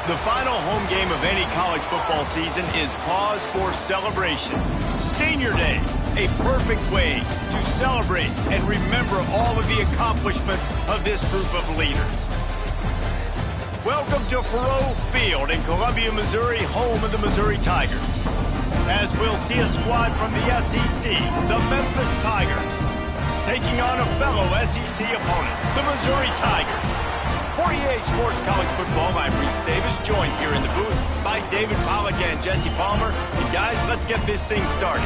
The final home game of any college football season is cause for celebration. Senior Day, a perfect way to celebrate and remember all of the accomplishments of this group of leaders. Welcome to Faurot Field in Columbia, Missouri, home of the Missouri Tigers. As we'll see a squad from the SEC, the Memphis Tigers, taking on a fellow SEC opponent, the Missouri Tigers. For EA Sports College Football, I'm Reese Davis, joined here in the booth by David Pollack and Jesse Palmer. And guys, let's get this thing started.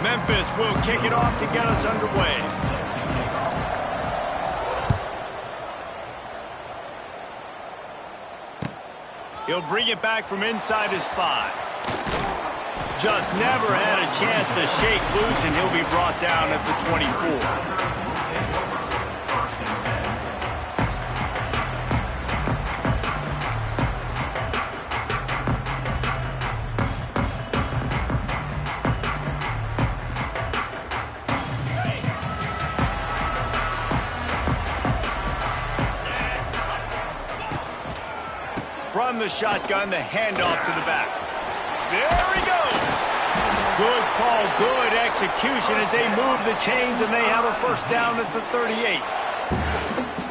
Memphis will kick it off to get us underway. He'll bring it back from inside his 5. Just never had a chance to shake loose, and he'll be brought down at the 24. From the shotgun, the handoff to the back. There he goes. Good call, good execution as they move the chains, and they have a first down at the 38.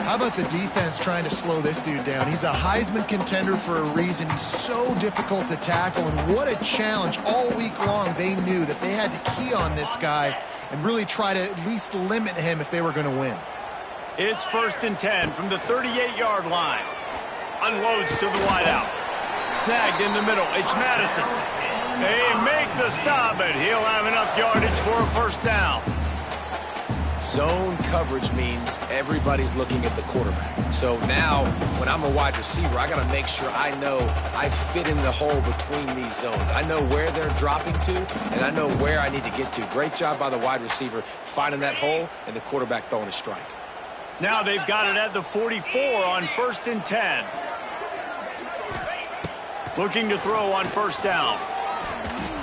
How about the defense trying to slow this dude down? He's a Heisman contender for a reason. He's so difficult to tackle, and what a challenge. All week long, they knew that they had to key on this guy and really try to at least limit him if they were going to win. It's 1st and 10 from the 38-yard line. Unloads to the wideout. Snagged in the middle. It's Madison. They make the stop, but he'll have enough yardage for a first down. Zone coverage means everybody's looking at the quarterback. So now, when I'm a wide receiver, I got to make sure I know I fit in the hole between these zones. I know where they're dropping to, and I know where I need to get to. Great job by the wide receiver finding that hole, and the quarterback throwing a strike. Now they've got it at the 44 on 1st and 10. Looking to throw on first down.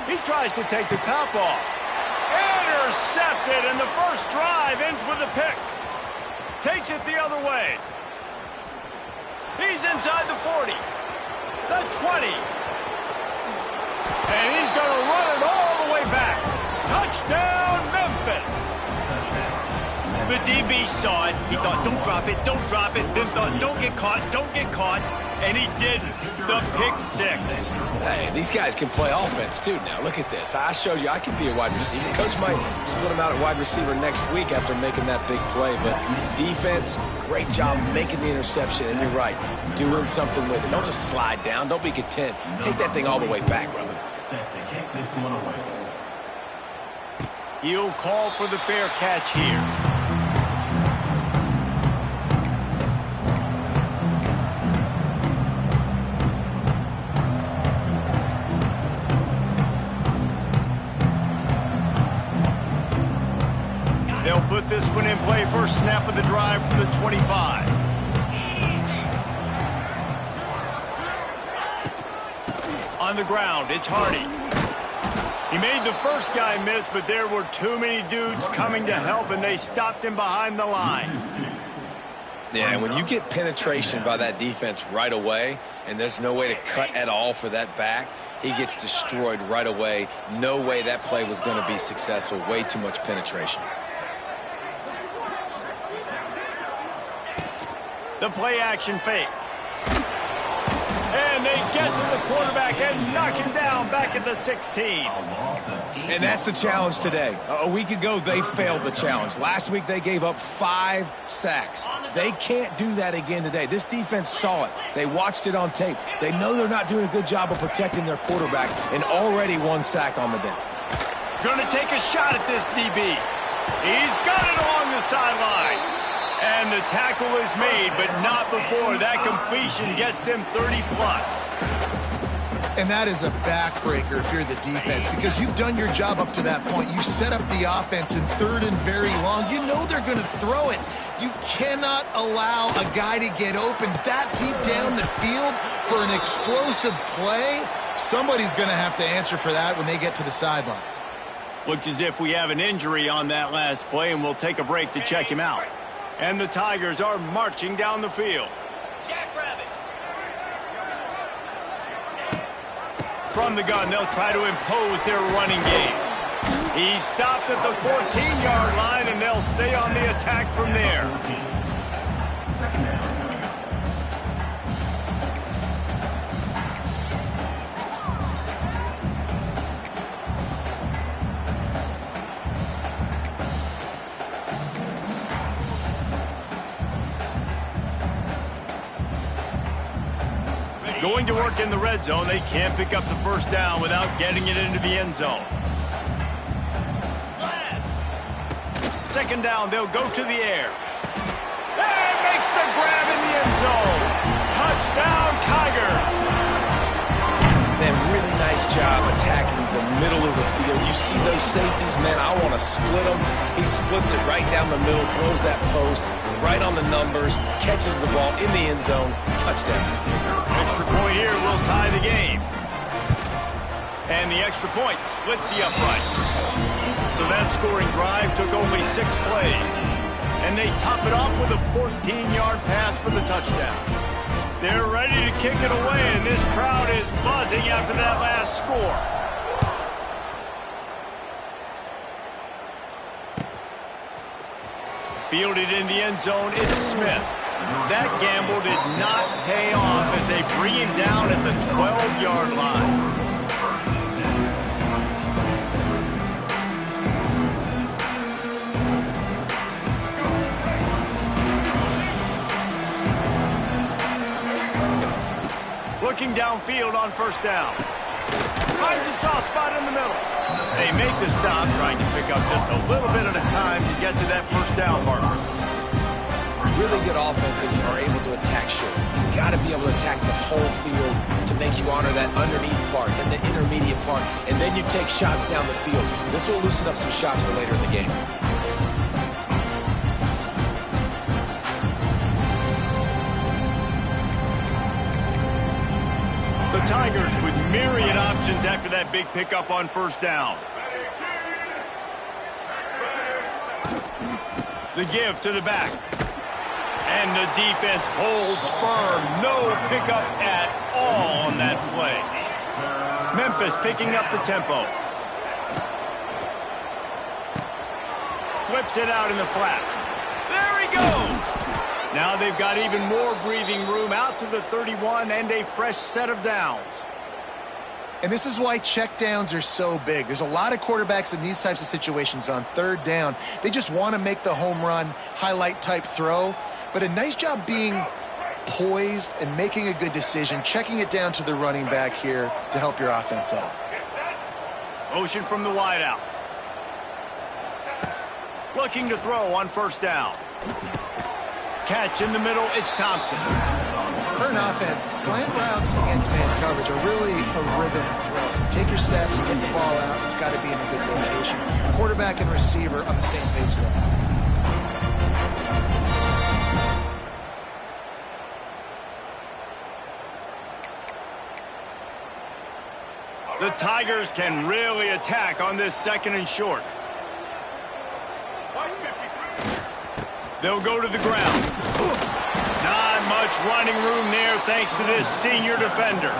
He tries to take the top off. Intercepted, and the first drive ends with a pick. Takes it the other way. He's inside the 40. The 20. And he's going to run it all the way back. Touchdown, Memphis. The DB saw it. He thought, don't drop it, don't drop it. Then thought, don't get caught, don't get caught. And he didn't. The pick 6. Hey, these guys can play offense, too. Now, look at this. I showed you I can be a wide receiver. Coach might split him out at wide receiver next week after making that big play. But defense, great job making the interception. And you're right, doing something with it. Don't just slide down. Don't be content. Take that thing all the way back, brother. He'll call for the fair catch here. They'll put this one in play. First snap of the drive from the 25. On the ground, it's Hardy. He made the first guy miss, but there were too many dudes coming to help, and they stopped him behind the line. Yeah, and when you get penetration by that defense right away, and there's no way to cut at all for that back, he gets destroyed right away. No way that play was going to be successful. Way too much penetration. The play action fake. And they get to the quarterback and knock him down back at the 16. And that's the challenge today. A week ago, they failed the challenge. Last week, they gave up 5 sacks. They can't do that again today. This defense saw it. They watched it on tape. They know they're not doing a good job of protecting their quarterback, and already 1 sack on the day. Going to take a shot at this DB. He's got it along the sideline. And the tackle is made, but not before that completion gets them 30+. And that is a backbreaker if you're the defense, because you've done your job up to that point. You set up the offense in 3rd and very long. You know they're going to throw it. You cannot allow a guy to get open that deep down the field for an explosive play. Somebody's going to have to answer for that when they get to the sidelines. Looks as if we have an injury on that last play, and we'll take a break to check him out. And the Tigers are marching down the field. From the gun, they'll try to impose their running game. He stopped at the 14-yard line, and they'll stay on the attack from there. Going to work in the red zone. They can't pick up the first down without getting it into the end zone. 2nd down, they'll go to the air. And makes the grab in the end zone. Touchdown, Tigers. Man, really nice job attacking the middle of the field. You see those safeties, man, I want to split them. He splits it right down the middle, throws that post, right on the numbers, catches the ball in the end zone, touchdown. Extra point here will tie the game. And the extra point splits the uprights. So that scoring drive took only 6 plays. And they top it off with a 14-yard pass for the touchdown. They're ready to kick it away, and this crowd is buzzing after that last score. Fielded in the end zone, it's Smith. That gamble did not pay off as they bring him down at the 12-yard line. Looking downfield on 1st down. Finds a soft spot in the middle. They make the stop, trying to pick up just a little bit at a time to get to that 1st down marker. Really good offenses are able to attack short. You've got to be able to attack the whole field to make you honor that underneath part, then the intermediate part, and then you take shots down the field. This will loosen up some shots for later in the game. The Tigers with myriad options after that big pickup on 1st down. The give to the back. And the defense holds firm. No pickup at all on that play. Memphis picking up the tempo. Flips it out in the flat. There he goes. Now they've got even more breathing room out to the 31 and a fresh set of downs. And this is why check downs are so big. There's a lot of quarterbacks in these types of situations on 3rd down. They just want to make the home run, highlight type throw. But a nice job being poised and making a good decision, checking it down to the running back here to help your offense out. Motion from the wideout. Looking to throw on 1st down. Catch in the middle, it's Thompson. For an offense, slant routes against man coverage are really a rhythm throw. Take your steps, get the ball out, it's got to be in a good location. Quarterback and receiver on the same page there. The Tigers can really attack on this 2nd and short. They'll go to the ground. Not much running room there thanks to this senior defender.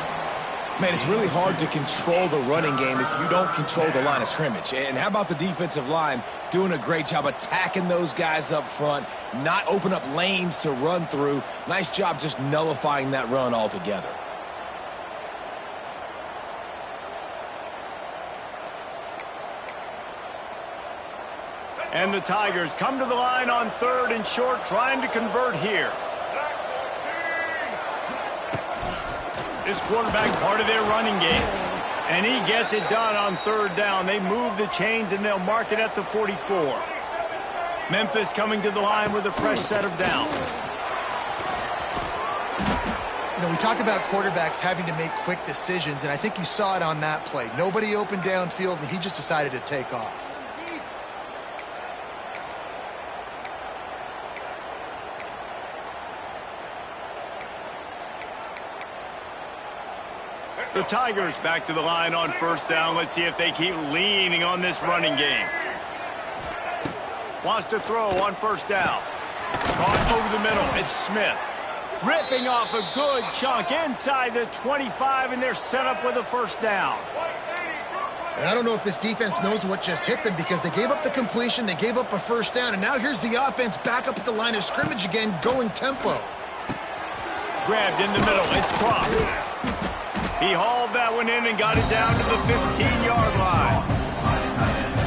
Man, it's really hard to control the running game if you don't control the line of scrimmage. And how about the defensive line doing a great job attacking those guys up front, not open up lanes to run through. Nice job just nullifying that run altogether. And the Tigers come to the line on 3rd and short, trying to convert here. This quarterback part of their running game. And he gets it done on 3rd down. They move the chains and they'll mark it at the 44. Memphis coming to the line with a fresh set of downs. know, we talk about quarterbacks having to make quick decisions, and I think you saw it on that play. Nobody open downfield, and he just decided to take off. The Tigers back to the line on first down. Let's see if they keep leaning on this running game. Wants to throw on first down. Caught over the middle. It's Smith. Ripping off a good chunk inside the 25, and they're set up with a first down. And I don't know if this defense knows what just hit them because they gave up the completion, they gave up a first down, and now here's the offense back up at the line of scrimmage again, going tempo. Grabbed in the middle. It's Croft. He hauled that one in and got it down to the 15-yard line.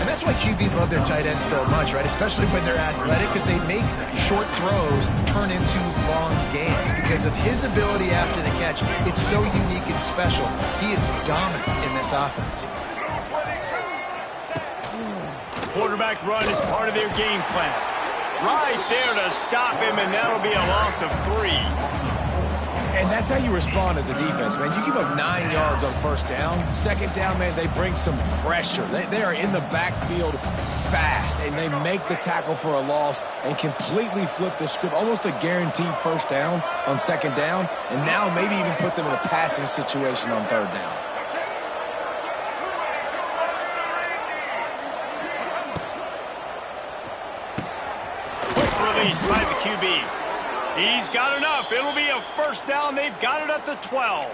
And that's why QBs love their tight ends so much, right? Especially when they're athletic, because they make short throws turn into long gains. Because of his ability after the catch, it's so unique and special. He is dominant in this offense. Quarterback run is part of their game plan. Right there to stop him, and that'll be a loss of 3. And that's how you respond as a defense, man. You give up 9 yards on first down. Second down, man, they bring some pressure. They are in the backfield fast, and they make the tackle for a loss and completely flip the script. Almost a guaranteed first down on second down, and now maybe even put them in a passing situation on third down. Quick release by the QB. He's got enough. It'll be a first down. They've got it at the 12.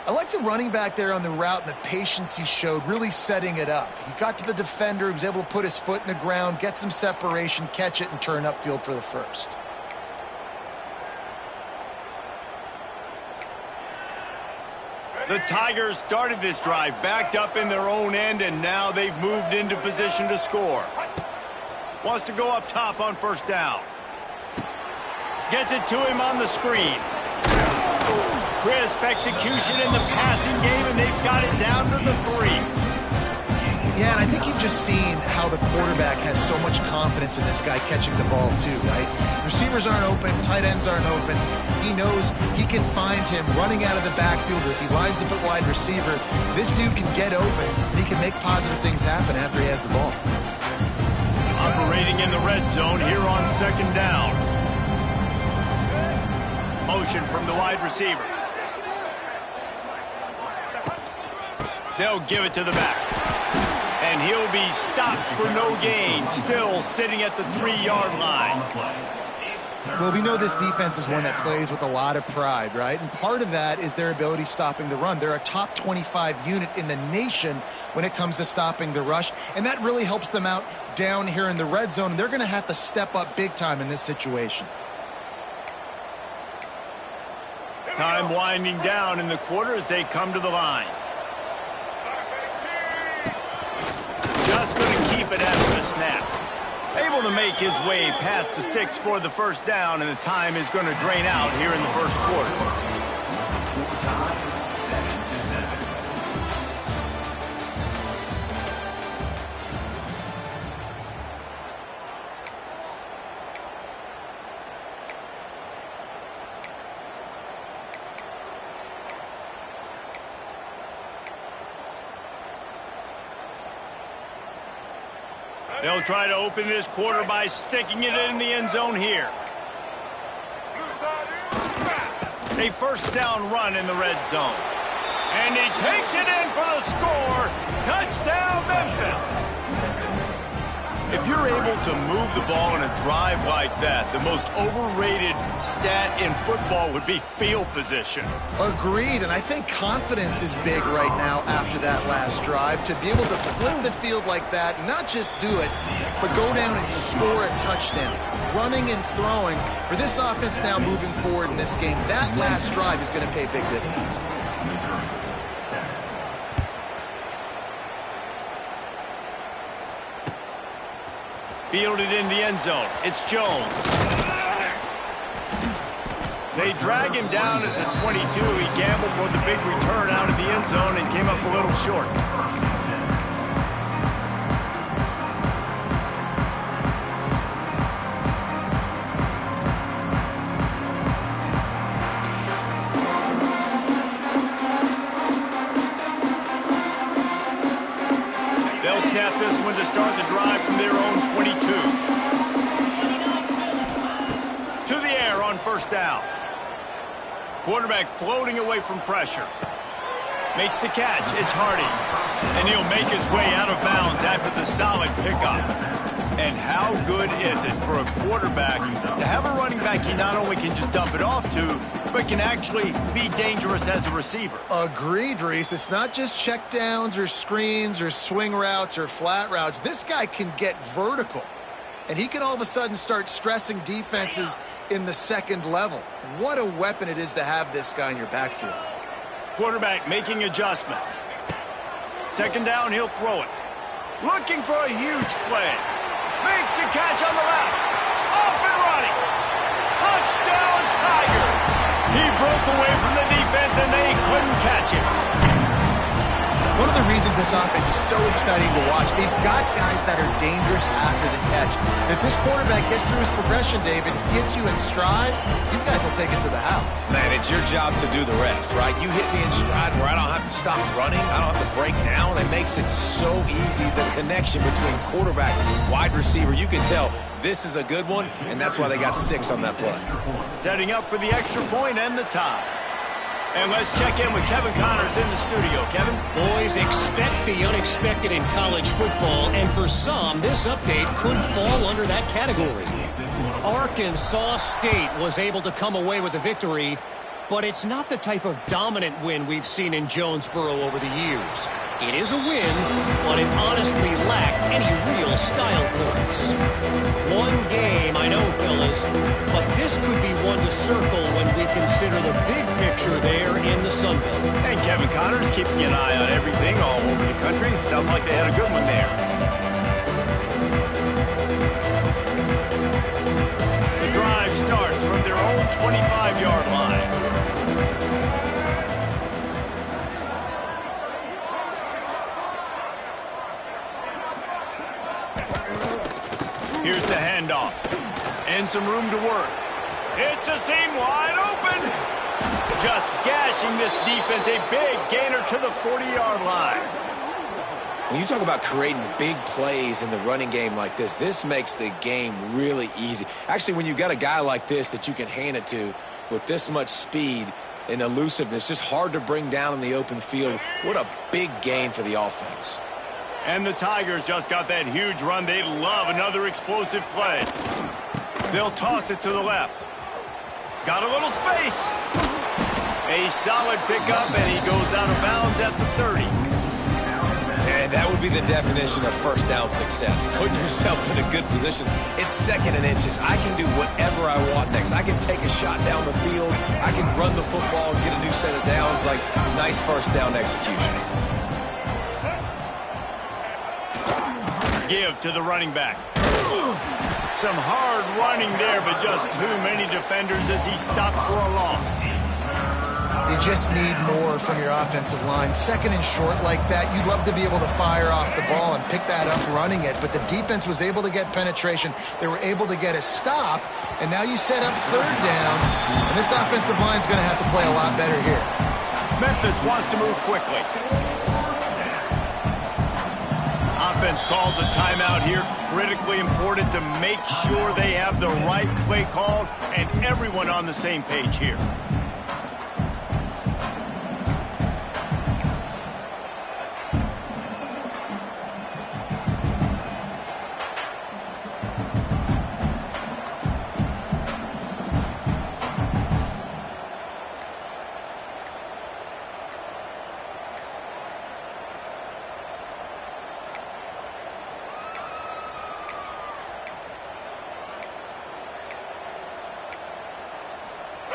I like the running back there on the route and the patience he showed, really setting it up. He got to the defender, he was able to put his foot in the ground, get some separation, catch it, and turn upfield for the first. The Tigers started this drive, backed up in their own end, and now they've moved into position to score. Wants to go up top on first down. Gets it to him on the screen. Crisp execution in the passing game, and they've got it down to the 3. Yeah, and I think you've just seen how the quarterback has so much confidence in this guy catching the ball too, right? Receivers aren't open, tight ends aren't open. He knows he can find him running out of the backfield, or if he lines up at wide receiver, this dude can get open, and he can make positive things happen after he has the ball. Operating in the red zone here on second down. Motion from the wide receiver. They'll give it to the back. And he'll be stopped for no gain, still sitting at the 3-yard line. Well, we know this defense is one that plays with a lot of pride, right? And part of that is their ability stopping the run. They're a top 25 unit in the nation when it comes to stopping the rush, and that really helps them out down here in the red zone. They're going to have to step up big time in this situation. Time winding down in the quarter as they come to the line. Just going to keep it after the snap. Able to make his way past the sticks for the first down, and the time is going to drain out here in the first quarter. They'll try to open this quarter by sticking it in the end zone here. A first down run in the red zone. And he takes it in for the score. Touchdown, Memphis. If you're able to move the ball in a drive like that, the most overrated stat in football would be field position. Agreed, and I think confidence is big right now after that last drive. To be able to flip the field like that, not just do it, but go down and score a touchdown. Running and throwing. For this offense now moving forward in this game, that last drive is going to pay big dividends. Fielded in the end zone. It's Jones. They drag him down at the 22. He gambled for the big return out of the end zone and came up a little short. They'll snap this one to start the drive from their own 22. To the air on first down. Quarterback floating away from pressure. Makes the catch. It's Hardy. And he'll make his way out of bounds after the solid pickup. And how good is it for a quarterback to have a running back he not only can just dump it off to, but can actually be dangerous as a receiver? Agreed, Reese. It's not just check downs or screens or swing routes or flat routes. This guy can get vertical. And he can all of a sudden start stressing defenses in the second level. What a weapon it is to have this guy in your backfield. Quarterback making adjustments. Second down, he'll throw it. Looking for a huge play. Makes the catch on the left. Off and running. Touchdown, Tiger. He broke away from the defense and they couldn't catch him. One of the reasons this offense is so exciting to watch, they've got guys that are dangerous after the catch. And if this quarterback gets through his progression, David, gets you in stride, these guys will take it to the house. Man, it's your job to do the rest, right? You hit me in stride where I don't have to stop running. I don't have to break down. It makes it so easy, the connection between quarterback and wide receiver. You can tell this is a good one, and that's why they got 6 on that play. Setting up for the extra point and the tie. And let's check in with Kevin Connors in the studio. Kevin? Boys, expect the unexpected in college football, and for some, this update could fall under that category. Arkansas State was able to come away with the victory, but it's not the type of dominant win we've seen in Jonesboro over the years. It is a win, but it honestly lacked any real style points. One game, I know, fellas, but this could be one to circle when we consider the big picture there in the Sun Belt. And Kevin Connors keeping an eye on everything all over the country. Sounds like they had a good one there. The drive starts from their own 25-yard line. Here's the handoff. And some room to work. It's a seam wide open. Just gashing this defense. A big gainer to the 40-yard line. When you talk about creating big plays in the running game like this, this makes the game really easy. Actually, when you've got a guy like this that you can hand it to with this much speed and elusiveness, just hard to bring down in the open field, what a big gain for the offense. And the Tigers just got that huge run. They love another explosive play. They'll toss it to the left. Got a little space. A solid pickup, and he goes out of bounds at the 30. And that would be the definition of first down success. Putting yourself in a good position. It's second and inches. I can do whatever I want next. I can take a shot down the field. I can run the football and get a new set of downs. Like, nice first down execution. Give to the running back. Some hard running there, but just too many defenders as he stopped for a loss. You just need more from your offensive line. Second and short like that, you'd love to be able to fire off the ball and pick that up running it, but the defense was able to get penetration. They were able to get a stop, and now you set up third down, and this offensive line's going to have to play a lot better here. Memphis wants to move quickly. Offense calls a timeout here. Critically important to make sure they have the right play called and everyone on the same page here.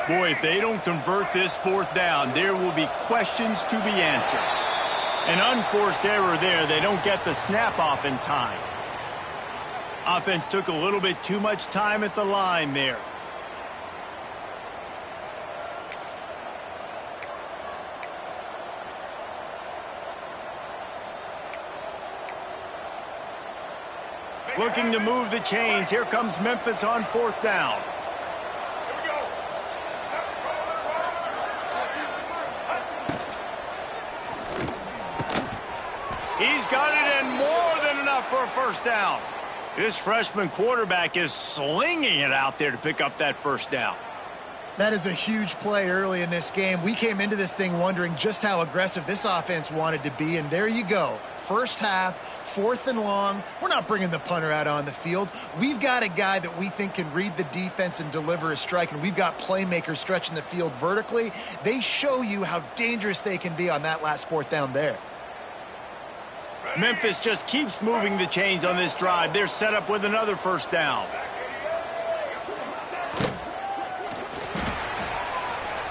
Boy, if they don't convert this fourth down, there will be questions to be answered. An unforced error there. They don't get the snap off in time. Offense took a little bit too much time at the line there. Looking to move the chains. Here comes Memphis on fourth down. He's got it and more enough for a first down. This freshman quarterback is slinging it out there to pick up that first down. That is a huge play early in this game. We came into this thing wondering just how aggressive this offense wanted to be, and there you go. First half, 4th and long. We're not bringing the punter out on the field. We've got a guy that we think can read the defense and deliver a strike, and we've got playmakers stretching the field vertically. They show you how dangerous they can be on that last 4th down there. Memphis just keeps moving the chains on this drive. They're set up with another first down.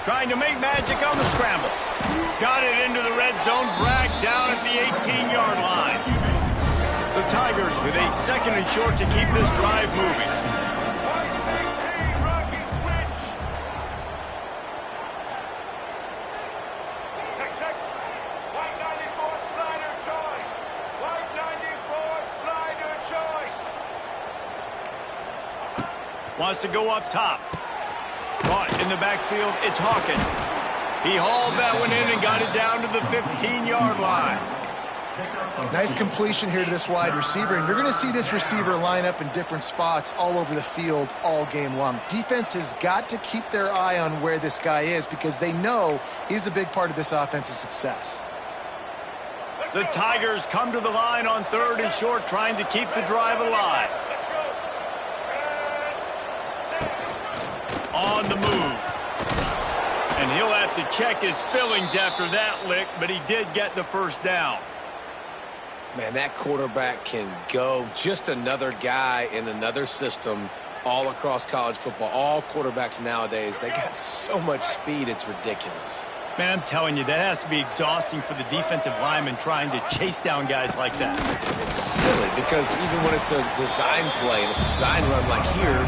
Trying to make magic on the scramble. Got it into the red zone, dragged down at the 18-yard line. The Tigers with a 2nd and short to keep this drive moving. Wants to go up top. Caught in the backfield, it's Hawkins. He hauled that one in and got it down to the 15-yard line. Nice completion here to this wide receiver, and you're going to see this receiver line up in different spots all over the field all game long. Defense has got to keep their eye on where this guy is because they know he's a big part of this offense's success. The Tigers come to the line on 3rd and short, trying to keep the drive alive. On the move. And he'll have to check his fillings after that lick, but he did get the first down. Man, that quarterback can go. Just another guy in another system all across college football. All quarterbacks nowadays, they got so much speed, it's ridiculous. Man, I'm telling you, that has to be exhausting for the defensive lineman trying to chase down guys like that. It's silly because even when it's a design play and it's a design run like here,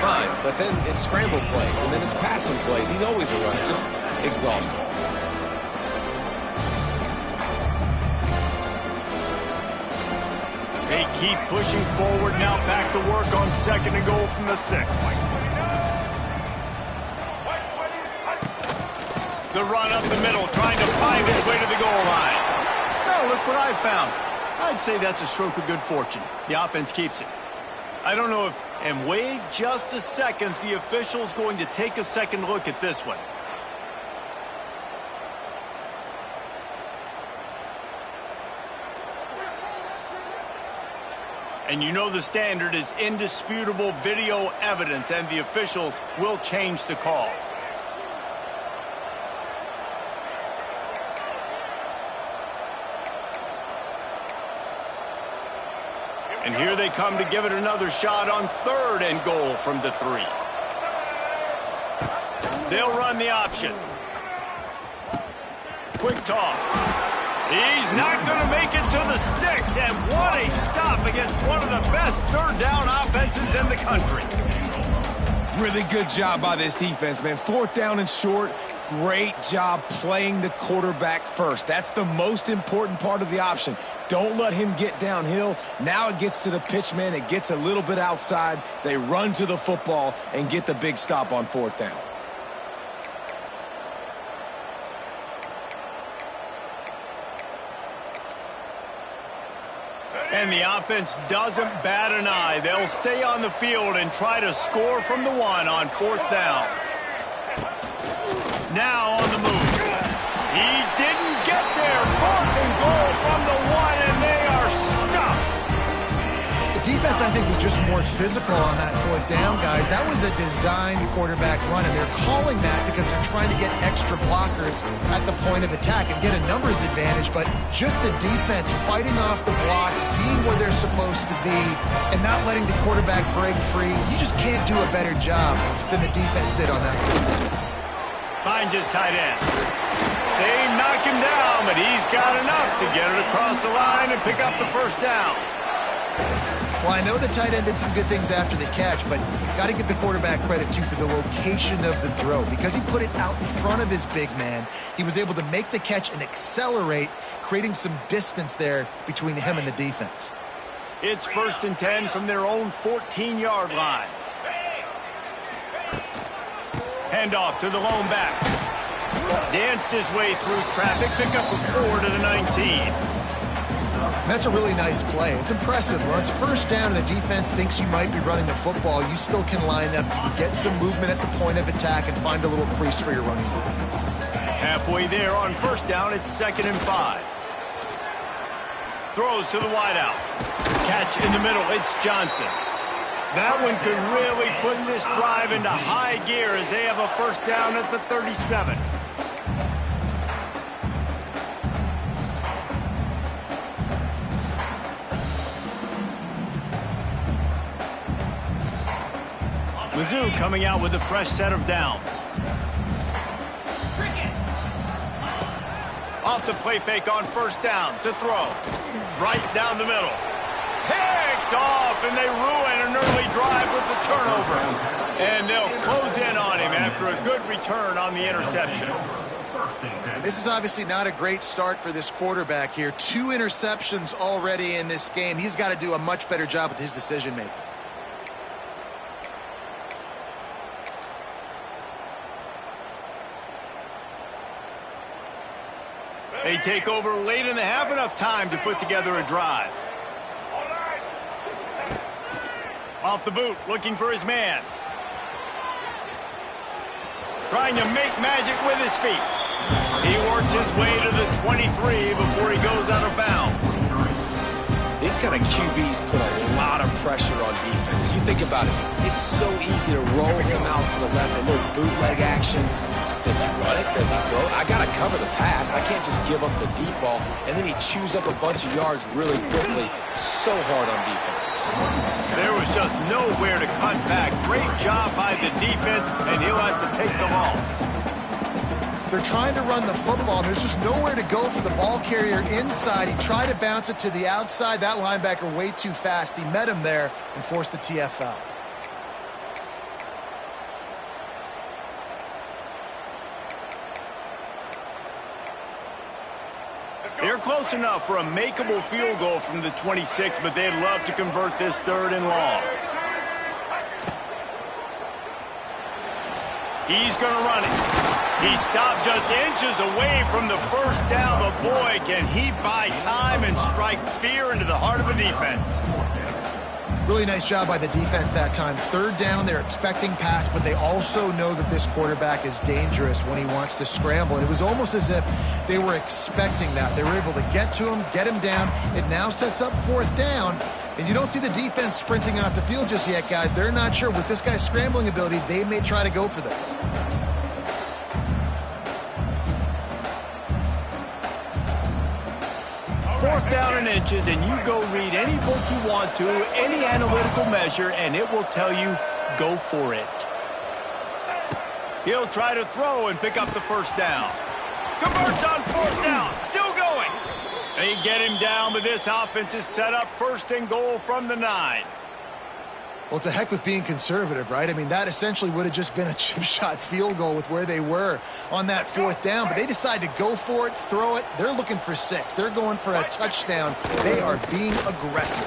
fine. But then it's scramble plays and then it's passing plays. He's always a runner. Just exhausting. They keep pushing forward now, back to work on 2nd and goal from the 6. The run up the middle, trying to find his way to the goal line. Now look what I found. I'd say that's a stroke of good fortune. The offense keeps it. I don't know if, and wait just a second, the official's going to take a second look at this one. And you know the standard is indisputable video evidence, and the officials will change the call. And here they come to give it another shot on 3rd and goal from the 3. They'll run the option. Quick toss. He's not going to make it to the sticks, and what a stop against one of the best 3rd down offenses in the country. Really good job by this defense, man. 4th down and short. Great job playing the quarterback first. That's the most important part of the option. Don't let him get downhill. Now it gets to the pitch man. It gets a little bit outside. They run to the football and get the big stop on 4th down. And the offense doesn't bat an eye. They'll stay on the field and try to score from the 1 on 4th down. Now on the move. He didn't get there. 4th and goal from the 1, and they are stuck. The defense, I think, was just more physical on that 4th down, guys. That was a designed quarterback run, and they're calling that because they're trying to get extra blockers at the point of attack and get a numbers advantage, but just the defense fighting off the blocks, being where they're supposed to be, and not letting the quarterback break free. You just can't do a better job than the defense did on that field. Finds his tight end. They knock him down, but he's got enough to get it across the line and pick up the first down. Well, I know the tight end did some good things after the catch, but got to give the quarterback credit, too, for the location of the throw. Because he put it out in front of his big man, he was able to make the catch and accelerate, creating some distance there between him and the defense. It's 1st and 10 from their own 14-yard line. Handoff to the lone back. Danced his way through traffic, pick up a 4 to the 19. That's a really nice play. It's impressive. When it's first down and the defense thinks you might be running the football, you still can line up, you can get some movement at the point of attack and find a little crease for your running back. Halfway there on first down, it's 2nd and 5. Throws to the wideout. Catch in the middle, it's Johnson. That one could really put this drive into high gear as they have a first down at the 37. Mizzou coming out with a fresh set of downs. Off the play fake on first down to throw. Right down the middle. Picked off, and they ruin an early drive with the turnover. And they'll close in on him after a good return on the interception. This is obviously not a great start for this quarterback here. 2 interceptions already in this game. He's got to do a much better job with his decision-making. They take over late in the half, enough time to put together a drive. Off the boot, looking for his man. Trying to make magic with his feet. He works his way to the 23 before he goes out of bounds. These kind of QBs put a lot of pressure on defense. You think about it, it's so easy to roll him out to the left, a little bootleg action. Does he run it? Does he throw it? I got to cover the pass. I can't just give up the deep ball. And then he chews up a bunch of yards really quickly. So hard on defenses. There was just nowhere to cut back. Great job by the defense, and he'll have to take the loss. They're trying to run the football, and there's just nowhere to go for the ball carrier inside. He tried to bounce it to the outside. That linebacker way too fast. He met him there and forced the TFL. They're close enough for a makeable field goal from the 26, but they'd love to convert this 3rd and long. He's going to run it. He stopped just inches away from the first down, but boy, can he buy time and strike fear into the heart of a defense. Really nice job by the defense that time. 3rd down, they're expecting pass, but they also know that this quarterback is dangerous when he wants to scramble. And it was almost as if they were expecting that. They were able to get to him, get him down. It now sets up 4th down. And you don't see the defense sprinting off the field just yet, guys. They're not sure. With this guy's scrambling ability, they may try to go for this. Fourth down and inches, and you go read any book you want to, any analytical measure, and it will tell you, go for it. He'll try to throw and pick up the first down. Converts on 4th down, still going. They get him down, but this offense is set up 1st and goal from the 9. Well, it's a heck with being conservative, right? I mean, that essentially would have just been a chip shot field goal with where they were on that 4th down, but they decide to go for it, throw it. They're looking for 6. They're going for a touchdown. They are being aggressive.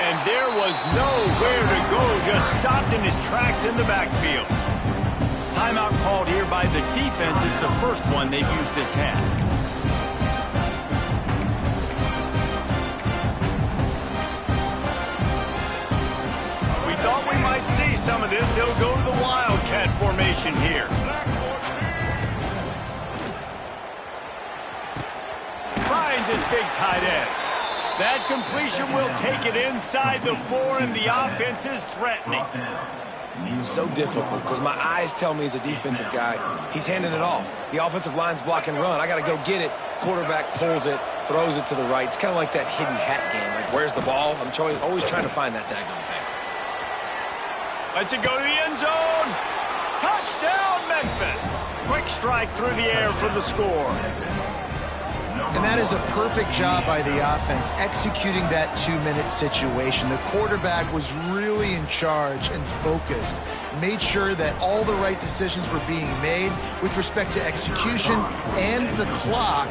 And there was nowhere to go, just stopped in his tracks in the backfield. Timeout called here by the defense. It's the first one they've used this half. See some of this. They'll go to the Wildcat formation here. Finds his big tight end. That completion will take it inside the 4, and the offense is threatening. So difficult because my eyes tell me he's a defensive guy. He's handing it off. The offensive line's block and run. I got to go get it. Quarterback pulls it, throws it to the right. It's kind of like that hidden hat game. Like, where's the ball? I'm always trying to find that daggone thing. Lets it go to the end zone. Touchdown, Memphis. Quick strike through the air for the score. And that is a perfect job by the offense, executing that 2-minute situation. The quarterback was really in charge and focused, made sure that all the right decisions were being made with respect to execution and the clock.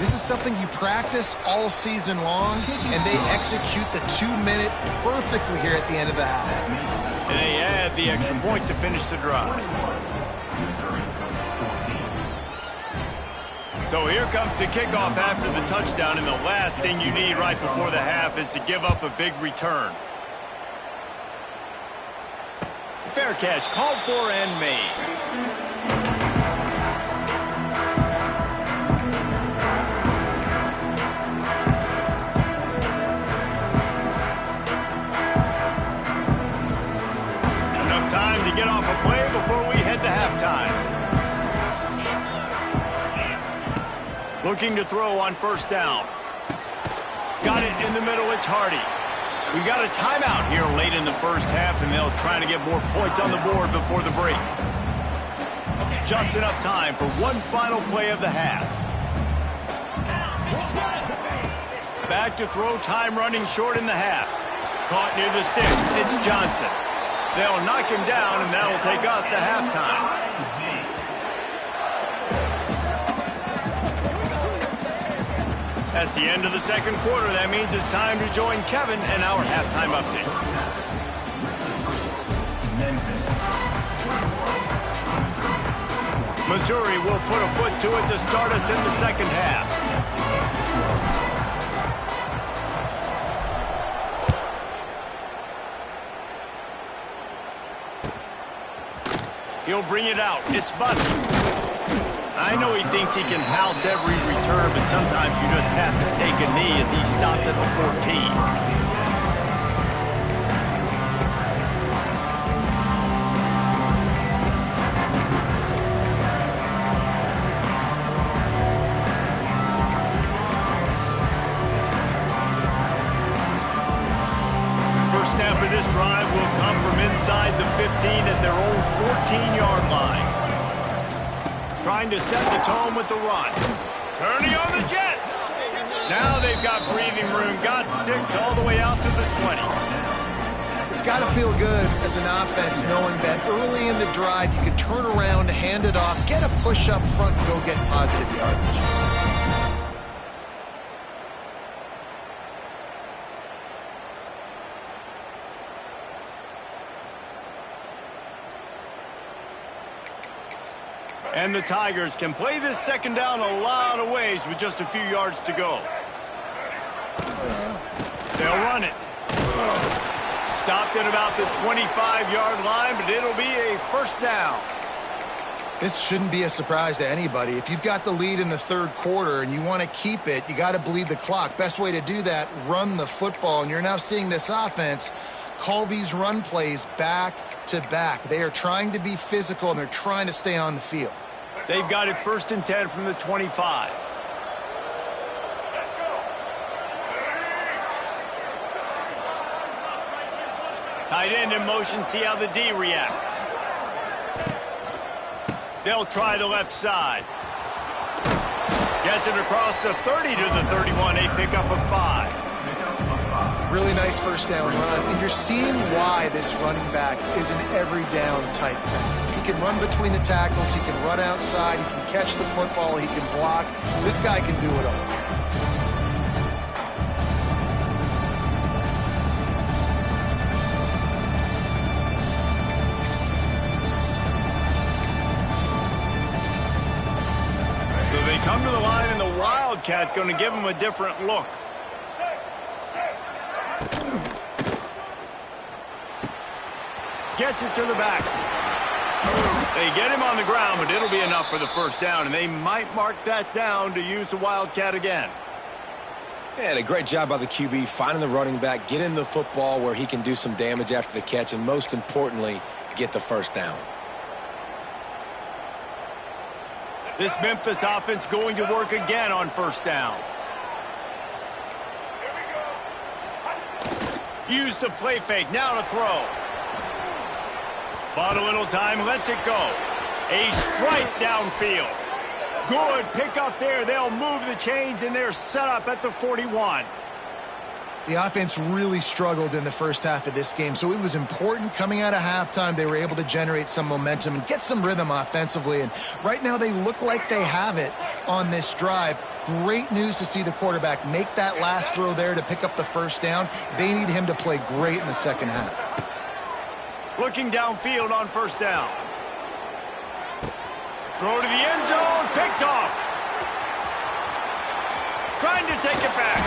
This is something you practice all season long, and they execute the 2-minute perfectly here at the end of the half. And they add the extra point to finish the drive. So here comes the kickoff after the touchdown, and the last thing you need right before the half is to give up a big return. Fair catch, called for and made. Time to get off a play before we head to halftime. Looking to throw on first down. Got it in the middle, it's Hardy. We got a timeout here late in the first half, and they'll try to get more points on the board before the break. Just enough time for one final play of the half. Back to throw, time running short in the half. Caught near the sticks, it's Johnson. They'll knock him down, and that'll take us to halftime. That's the end of the second quarter. That means it's time to join Kevin and our halftime update. Missouri will put a foot to it to start us in the second half. He'll bring it out. It's Bussey. I know he thinks he can house every return, but sometimes you just have to take a knee as he stopped at the 14. Snap of this drive will come from inside the 15 at their own 14-yard line. Trying to set the tone with the run. Turning on the Jets. Now they've got breathing room. Got 6 all the way out to the 20. It's got to feel good as an offense knowing that early in the drive you can turn around, hand it off, get a push up front, and go get positive yardage. And the Tigers can play this second down a lot of ways with just a few yards to go. They'll run it. Stopped at about the 25-yard line, but it'll be a first down. This shouldn't be a surprise to anybody. If you've got the lead in the third quarter and you want to keep it, you got to bleed the clock. Best way to do that, run the football. And you're now seeing this offense call these run plays back to back. They are trying to be physical, and they're trying to stay on the field. They've got it 1st and 10 from the 25. Tight end in motion, see how the D reacts. They'll try the left side. Gets it across the 30 to the 31. A pickup of 5. Really nice first down run, and you're seeing why this running back is an every down type thing. He can run between the tackles, he can run outside, he can catch the football, he can block. This guy can do it all. So they come to the line, and the Wildcat going to give him a different look. Gets it to the back. They get him on the ground, but it'll be enough for the first down, and they might mark that down to use the Wildcat again. And a great job by the QB finding the running back, getting the football where he can do some damage after the catch, and most importantly, get the first down. This Memphis offense going to work again on first down. Use the play fake, now to throw. Bought a little time, lets it go. A strike downfield. Good pick up there. They'll move the chains, and they're set up at the 41. The offense really struggled in the first half of this game, so it was important coming out of halftime. They were able to generate some momentum and get some rhythm offensively, and right now they look like they have it on this drive. Great news to see the quarterback make that last throw there to pick up the first down. They need him to play great in the second half. Looking downfield on first down. Throw to the end zone, picked off. take it back.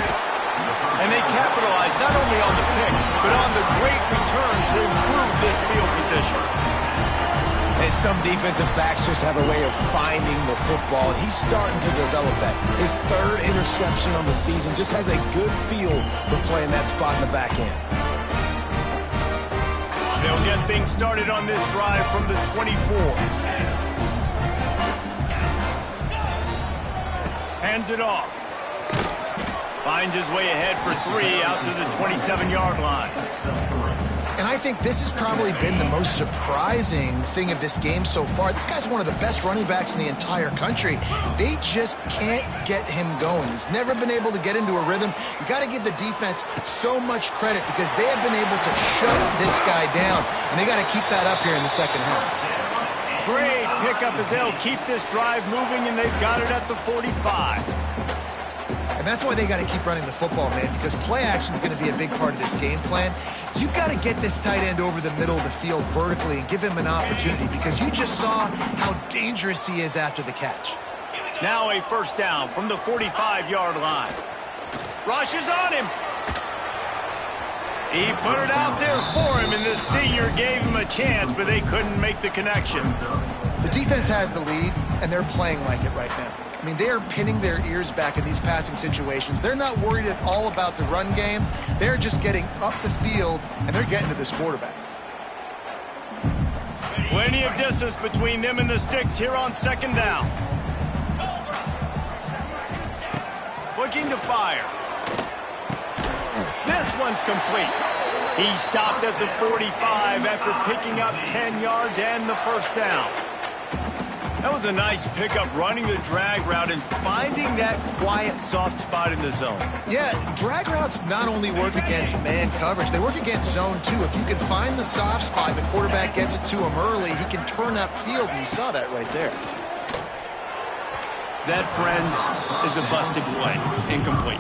And they capitalize not only on the pick, but on the great return to improve this field position. And some defensive backs just have a way of finding the football, and he's starting to develop that. His third interception on the season just has a good feel for playing that spot in the back end. They'll get things started on this drive from the 24. Hands it off. Finds his way ahead for 3 out to the 27-yard line. And I think this has probably been the most surprising thing of this game so far. This guy's one of the best running backs in the entire country. They just can't get him going. He's never been able to get into a rhythm. You got to give the defense so much credit because they have been able to shut this guy down, and they got to keep that up here in the second half. Great pickup as they'll keep this drive moving, and they've got it at the 45. And that's why they got to keep running the football, man, because play action is going to be a big part of this game plan. You've got to get this tight end over the middle of the field vertically and give him an opportunity because you just saw how dangerous he is after the catch. Now a first down from the 45-yard line. Rushes on him. He put it out there for him, and the senior gave him a chance, but they couldn't make the connection. The defense has the lead, and they're playing like it right now. I mean, they are pinning their ears back in these passing situations. They're not worried at all about the run game. They're just getting up the field, and they're getting to this quarterback. Plenty of distance between them and the sticks here on second down. Looking to fire. This one's complete. He stopped at the 45 after picking up 10 yards and the first down. That was a nice pickup, running the drag route and finding that quiet, soft spot in the zone. Yeah, drag routes not only work against man coverage, they work against zone too. If you can find the soft spot, the quarterback gets it to him early, he can turn upfield, and you saw that right there. That, friends, is a busted play. Incomplete.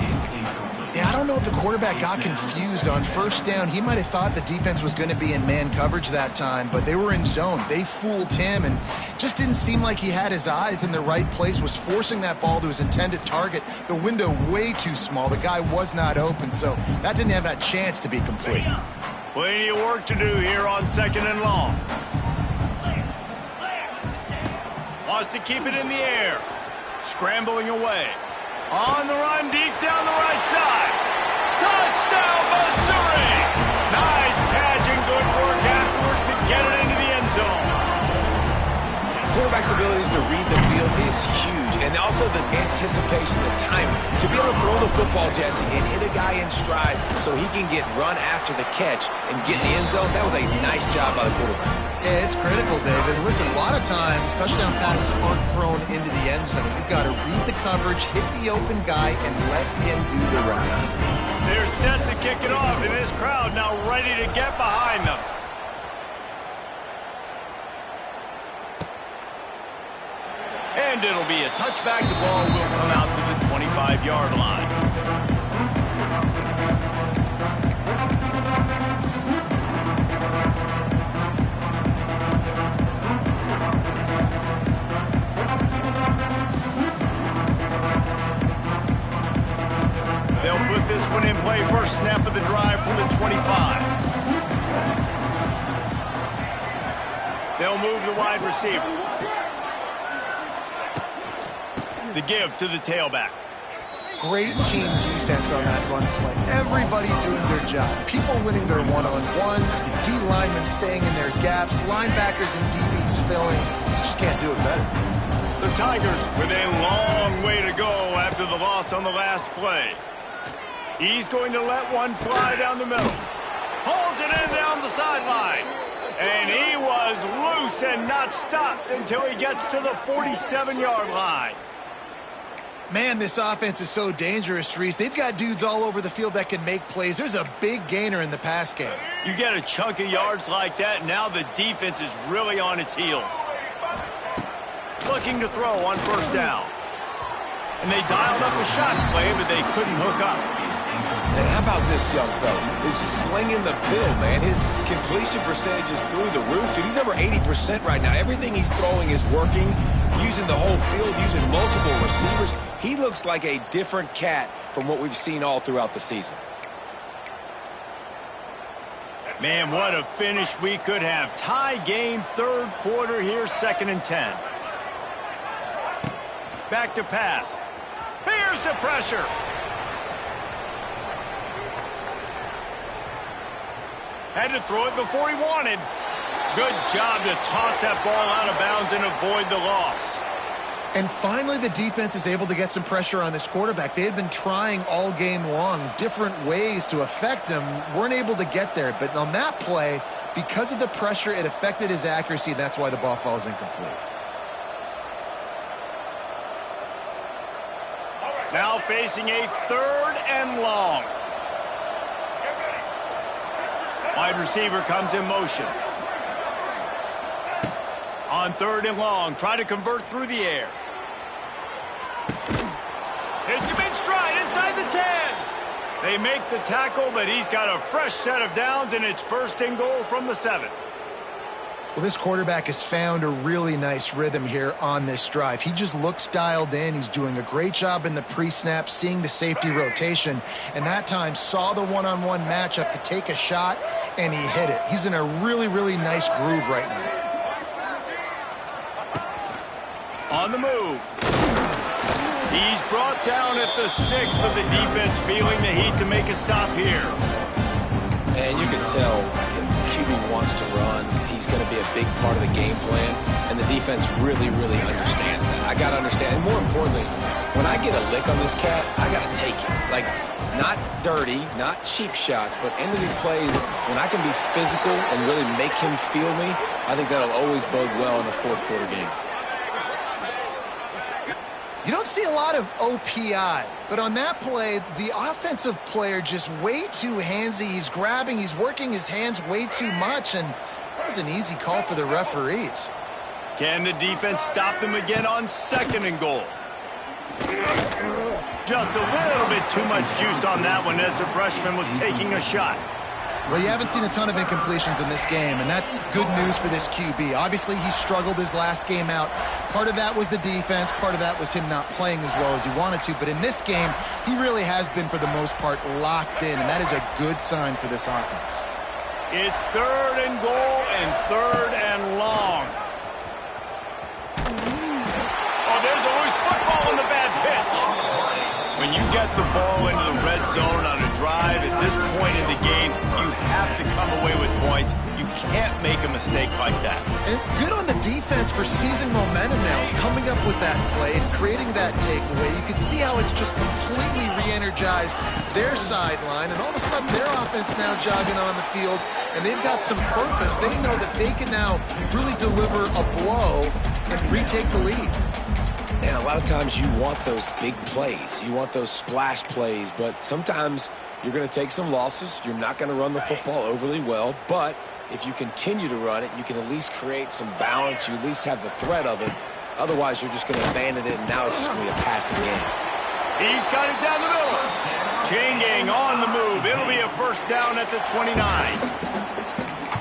Yeah, I don't know if the quarterback got confused on first down. He might have thought the defense was going to be in man coverage that time, but they were in zone. They fooled him and just didn't seem like he had his eyes in the right place, was forcing that ball to his intended target. The window way too small. The guy was not open, so that didn't have that chance to be complete. Plenty of work to do here on second and long. Wants to keep it in the air. Scrambling away. On the run, deep down the right side. Touchdown, Missouri! Nice catch and good work afterwards to get it into the end zone. Quarterback's abilities to read the field is huge, and also the anticipation, the timing. To be able to throw the football, Jesse, and hit a guy in stride so he can get run after the catch and get in the end zone, that was a nice job by the quarterback. Yeah, it's critical, David. Listen, a lot of times touchdown passes aren't thrown into the end zone. You've got to read the coverage, hit the open guy, and let him do the rest. They're set to kick it off, and this crowd now ready to get behind them. And it'll be a touchback. The ball will come out to the 25-yard line. They'll put this one in play. First snap of the drive from the 25. They'll move the wide receiver. The give to the tailback. Great team defense on that run play. Everybody doing their job. People winning their one-on-ones, D linemen staying in their gaps, linebackers and DBs filling. Just can't do it better. The Tigers with a long way to go after the loss on the last play. He's going to let one fly down the middle. Pulls it in down the sideline. And he was loose and not stopped until he gets to the 47-yard line. Man, this offense is so dangerous, Reese. They've got dudes all over the field that can make plays. There's a big gainer in the pass game. You get a chunk of yards like that, now the defense is really on its heels. Looking to throw on first down. And they dialed up a shot play, but they couldn't hook up. And how about this young fella who's slinging the pill, man? His completion percentage is through the roof. Dude, he's over 80% right now. Everything he's throwing is working, using the whole field, using multiple receivers. He looks like a different cat from what we've seen all throughout the season. Man, what a finish we could have. Tie game, third quarter here, 2nd and 10. Back to pass. Here's the pressure. Had to throw it before he wanted. Good job to toss that ball out of bounds and avoid the loss. And finally, the defense is able to get some pressure on this quarterback. They had been trying all game long different ways to affect him. Weren't able to get there. But on that play, because of the pressure, it affected his accuracy. That's why the ball falls incomplete. Now facing a 3rd and long. Wide receiver comes in motion. On 3rd and long, try to convert through the air. Hits him in stride inside the 10. They make the tackle, but he's got a fresh set of downs, and it's 1st and goal from the 7. Well, this quarterback has found a really nice rhythm here on this drive. He just looks dialed in. He's doing a great job in the pre-snap, seeing the safety rotation, and that time saw the one-on-one matchup to take a shot, and he hit it. He's in a really, really nice groove right now. On the move. He's brought down at the 6, but the defense feeling the heat to make a stop here. And you can tell QB wants to run. He's going to be a big part of the game plan, and the defense really, really understands that. I got to understand, and more importantly, when I get a lick on this cat, I got to take it. Like, not dirty, not cheap shots, but end of the plays, when I can be physical and really make him feel me, I think that'll always bode well in the 4th quarter game. You don't see a lot of OPI, but on that play, the offensive player just way too handsy. He's grabbing, he's working his hands way too much, and that was an easy call for the referees. Can the defense stop them again on 2nd and goal? Just a little bit too much juice on that one as the freshman was taking a shot. Well, you haven't seen a ton of incompletions in this game, and that's good news for this QB. Obviously, he struggled his last game out. Part of that was the defense. Part of that was him not playing as well as he wanted to. But in this game, he really has been, for the most part, locked in, and that is a good sign for this offense. It's 3rd and goal and 3rd and long. Oh, there's a loose football in the bad pitch. When you get the ball into the red zone on a drive at this point in the game, you have to come away with points. You can't make a mistake like that. And good on the defense for seizing momentum now, coming up with that play and creating that takeaway. You can see how it's just completely re-energized their sideline, and all of a sudden their offense now jogging on the field, and they've got some purpose. They know that they can now really deliver a blow and retake the lead. And a lot of times you want those big plays. You want those splash plays, but sometimes you're going to take some losses. You're not going to run the football overly well, but if you continue to run it, you can at least create some balance. You at least have the threat of it. Otherwise, you're just going to abandon it, and now it's just going to be a passing game. He's got it down the middle. Chain gang on the move. It'll be a 1st down at the 29.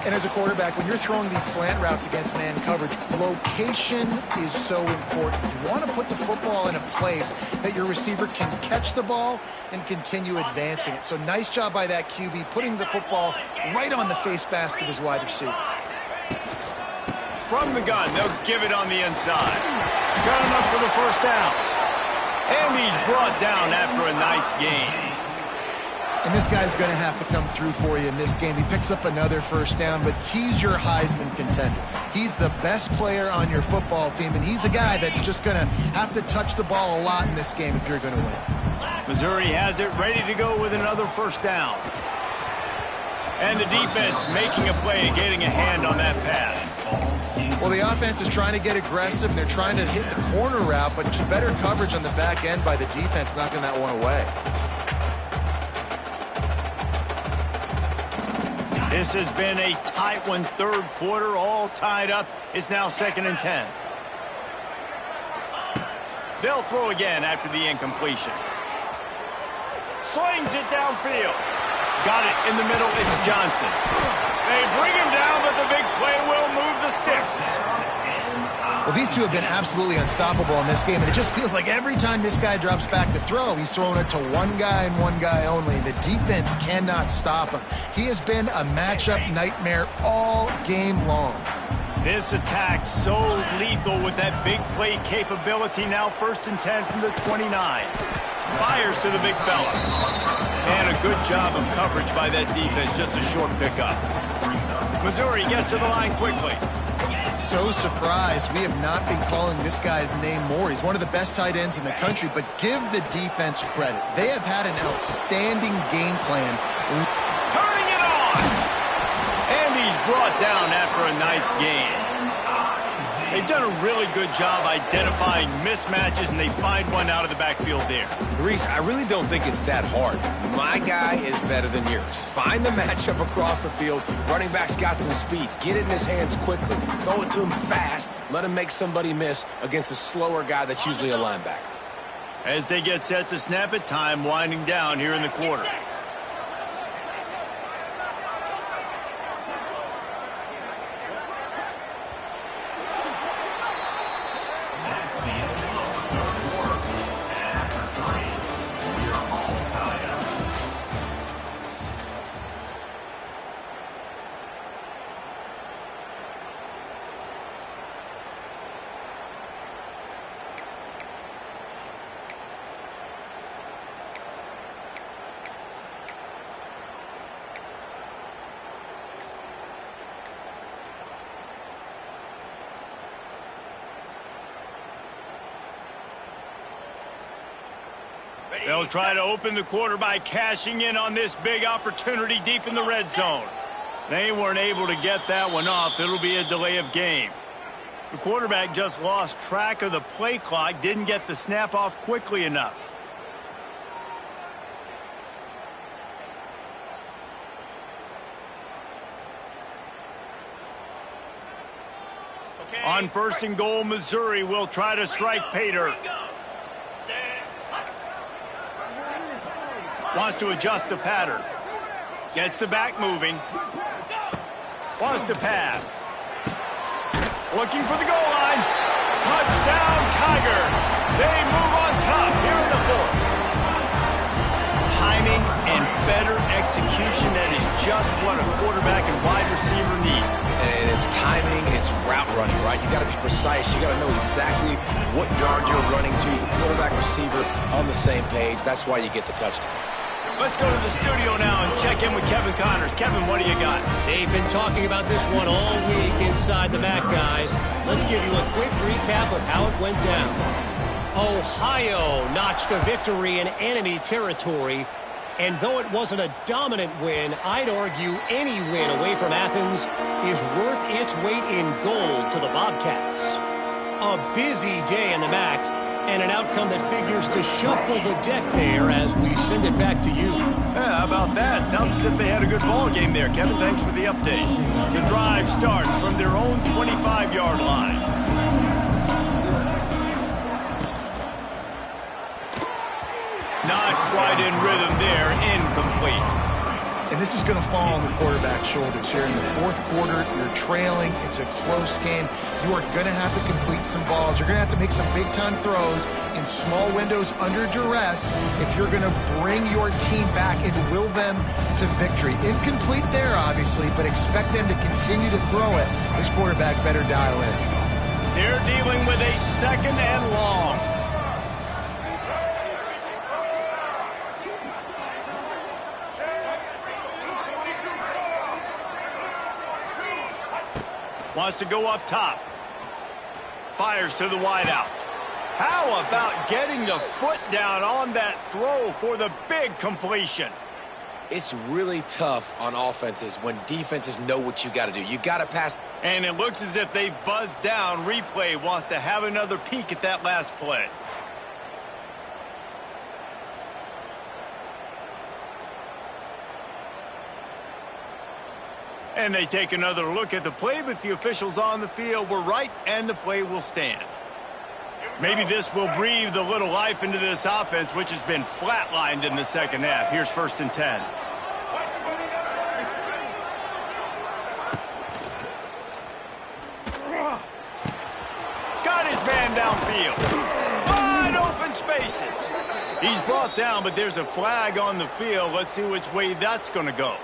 And as a quarterback, when you're throwing these slant routes against man coverage, location is so important. You want to put the football in a place that your receiver can catch the ball and continue advancing it. So nice job by that QB, putting the football right on the face mask of his wide receiver. From the gun, they'll give it on the inside. Got enough for the 1st down. And he's brought down after a nice gain. And this guy's going to have to come through for you in this game. He picks up another 1st down, but he's your Heisman contender. He's the best player on your football team, and he's a guy that's just going to have to touch the ball a lot in this game if you're going to win. Missouri has it ready to go with another 1st down. And the defense making a play and getting a hand on that pass. Well, the offense is trying to get aggressive, and they're trying to hit the corner route, but just better coverage on the back end by the defense, knocking that one away. This has been a tight one, 3rd quarter, all tied up. It's now 2nd and 10. They'll throw again after the incompletion. slings it downfield. Got it in the middle. It's Johnson. They bring him down, but the big play will move the sticks. Well, these two have been absolutely unstoppable in this game, and it just feels like every time this guy drops back to throw, he's throwing it to one guy and one guy only. The defense cannot stop him. He has been a matchup nightmare all game long. This attack so lethal with that big play capability. Now 1st and 10 from the 29. Fires to the big fella. And a good job of coverage by that defense. Just a short pickup. Missouri gets to the line quickly. So surprised we have not been calling this guy's name more. He's one of the best tight ends in the country, but give the defense credit. They have had an outstanding game plan. Turning it on! And he's brought down after a nice game. They've done a really good job identifying mismatches, and they find one out of the backfield there. Reese, I really don't think it's that hard. My guy is better than yours. Find the matchup across the field. Running back's got some speed. Get it in his hands quickly. Throw it to him fast. Let him make somebody miss against a slower guy that's usually a linebacker. As they get set to snap it, time winding down here in the quarter. They'll try to open the quarter by cashing in on this big opportunity deep in the red zone. They weren't able to get that one off. It'll be a delay of game. The quarterback just lost track of the play clock, didn't get the snap off quickly enough. On 1st and goal, Missouri will try to strike Pater. Wants to adjust the pattern. Gets the back moving. Wants to pass. Looking for the goal line. Touchdown, Tigers. They move on top here in the 4th. Timing and better execution, that is just what a quarterback and wide receiver need. And it's timing, it's route running, right? You got to be precise. You got to know exactly what yard you're running to. The quarterback receiver on the same page. That's why you get the touchdown. Let's go to the studio now and check in with Kevin Connors. Kevin, what do you got? They've been talking about this one all week inside the MAC, guys. Let's give you a quick recap of how it went down. Ohio notched a victory in enemy territory. And though it wasn't a dominant win, I'd argue any win away from Athens is worth its weight in gold to the Bobcats. A busy day in the MAC, and an outcome that figures to shuffle the deck there as we send it back to you. Yeah, how about that? Sounds as if they had a good ball game there. Kevin, thanks for the update. The drive starts from their own 25-yard line. Not quite in rhythm there, incomplete. And this is going to fall on the quarterback's shoulders here in the 4th quarter. You're trailing. It's a close game. You are going to have to complete some balls. You're going to have to make some big-time throws in small windows under duress if you're going to bring your team back and will them to victory. Incomplete there, obviously, but expect them to continue to throw it. This quarterback better dial in. They're dealing with a 2nd and long. Wants to go up top. Fires to the wideout. How about getting the foot down on that throw for the big completion? It's really tough on offenses when defenses know what you got to do. You got to pass. And it looks as if they've buzzed down. Replay wants to have another peek at that last play. And they take another look at the play, but the officials on the field were right, and the play will stand. Maybe this will breathe a little life into this offense, which has been flatlined in the second half. Here's 1st and 10. Got his man downfield. Wide open spaces. He's brought down, but there's a flag on the field. Let's see which way that's going to go.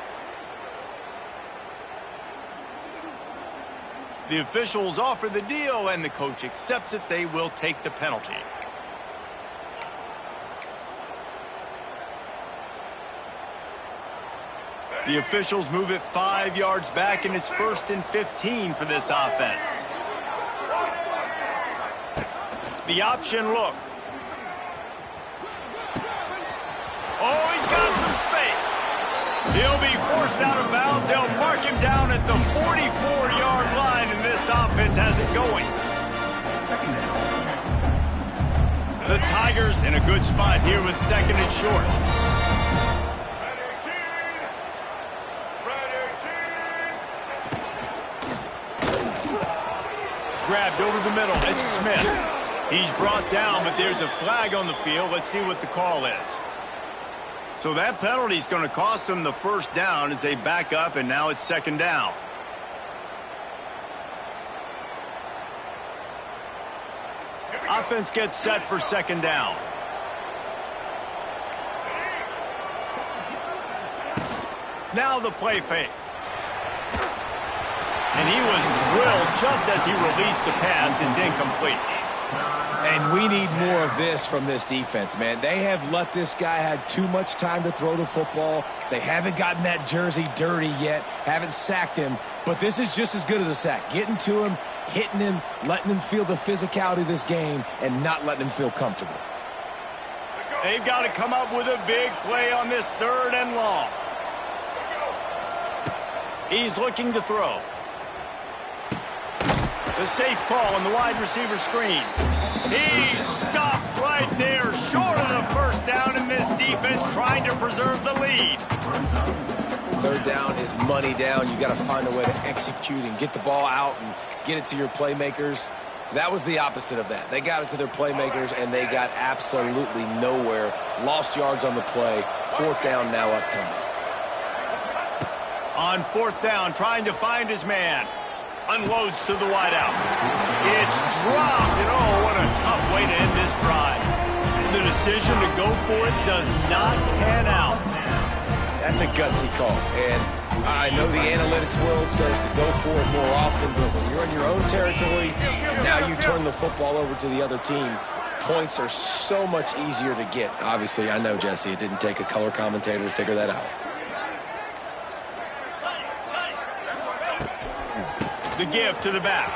The officials offer the deal, and the coach accepts it. They will take the penalty. The officials move it 5 yards back, and it's 1st and 15 for this offense. The option look. Oh, he's got some space. He'll be forced out of bounds. They'll mark him down at the 44-yard line, and this offense has it going. The Tigers in a good spot here with 2nd and short. Grabbed over the middle. It's Smith. He's brought down, but there's a flag on the field. Let's see what the call is. So that penalty is going to cost them the 1st down as they back up, and now it's 2nd down. Offense gets set for 2nd down. Now the play fake. And he was drilled just as he released the pass. It's incomplete. And we need more of this from this defense, man. They have let this guy have too much time to throw the football. They haven't gotten that jersey dirty yet, haven't sacked him. But this is just as good as a sack. Getting to him, hitting him, letting him feel the physicality of this game, and not letting him feel comfortable. They've got to come up with a big play on this 3rd and long. He's looking to throw. The safe call on the wide receiver screen. He stopped right there, short of the 1st down, in this defense trying to preserve the lead. 3rd down is money down. You got to find a way to execute and get the ball out and get it to your playmakers. That was the opposite of that. They got it to their playmakers, and they got absolutely nowhere. Lost yards on the play. 4th down now upcoming. On 4th down, trying to find his man. Unloads to the wideout. It's dropped, and oh, what a tough way to end this drive. The decision to go for it does not pan out. That's a gutsy call, and I know the analytics world says to go for it more often, but when you're in your own territory, now you turn the football over to the other team, points are so much easier to get. Obviously, I know, Jesse, it didn't take a color commentator to figure that out. The give to the back.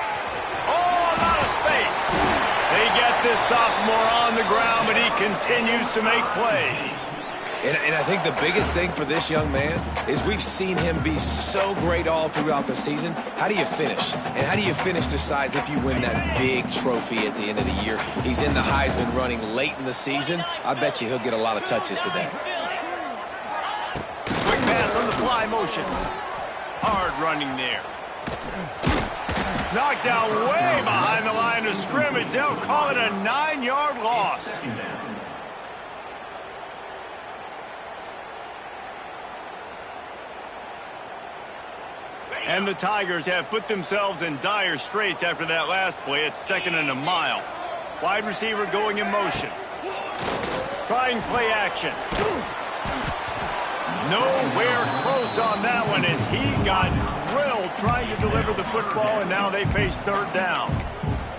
Oh, a lot of space. They get this sophomore on the ground, but he continues to make plays. And I think the biggest thing for this young man is we've seen him be so great all throughout the season. How do you finish? And how do you finish decides if you win that big trophy at the end of the year. He's in the Heisman running late in the season. I bet you he'll get a lot of touches today. Quick pass on the fly motion. Hard running there. Knocked down way behind the line of scrimmage. They'll call it a 9-yard loss. And the Tigers have put themselves in dire straits after that last play. It's 2nd and a mile. Wide receiver going in motion. Trying play action. Nowhere close on that one as he got drilled trying to deliver the football, and now they face 3rd down.